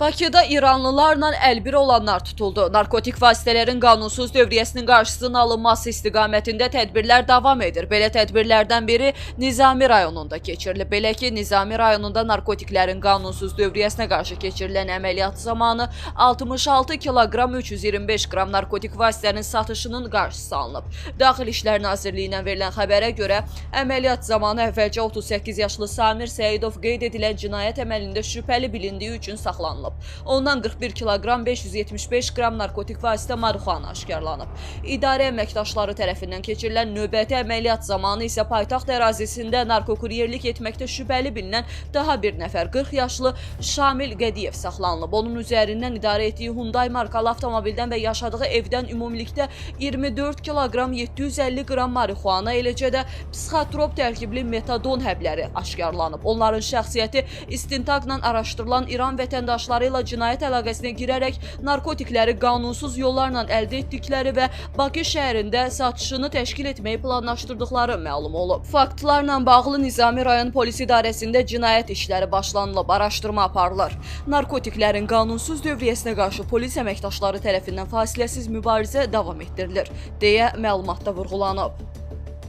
Bakıda İranlılarla əlbir olanlar tutuldu. Narkotik vasitələrin qanunsuz dövriyyəsinin qarşısının alınması istiqamətində tədbirlər davam edir. Belə tədbirlərdən biri Nizami rayonunda keçirilib. Belə ki, Nizami rayonunda narkotiklərin qanunsuz dövriyyəsinə qarşı keçirilən əməliyyat zamanı 66 kiloqram 325 qram narkotik vasitənin satışının qarşısı alınıb. Daxili İşlər Nazirliyindən verilən xəbərə görə, əməliyyat zamanı əvvəlcə 38 yaşlı Samir Səidov qeyd edilən cinayət əməlində şübhəli bilindiyi üçün saxlanılıb. Ondan 41 kiloqram 575 qram narkotik vasitə marihuana aşkarlanıb. İdarə əməkdaşları tərəfindən keçirilən növbəti əməliyyat zamanı isə paytaxt ərazisində narkokuryerlik etməkdə şübhəli bilinən daha bir nəfər 40 yaşlı Şamil Qədiyev saxlanılıb. Onun üzərindən idarə etdiyi Hyundai markalı avtomobildən və yaşadığı evdən ümumilikdə 24 kiloqram 750 qram marihuana, eləcə də psixotrop tərkibli metadon həbləri aşkarlanıb. Onların şəxsiyyəti istintaqla araşdırılan İran vətəndaşları ilə cinayət əlaqəsinə girərək narkotikləri qanunsuz yollarla əldə etdikləri və Bakı şəhərində satışını təşkil etməyi planlaşdırdıqları məlum olub. Faktlarla bağlı Nizami rayon polis idarəsində cinayət işləri başlanılıb, araşdırma aparılır. Narkotiklərin qanunsuz dövriyyəsinə qarşı polis əməkdaşları tərəfindən fasiləsiz mübarizə davam etdirilir, deyə məlumatda vurğulanıb.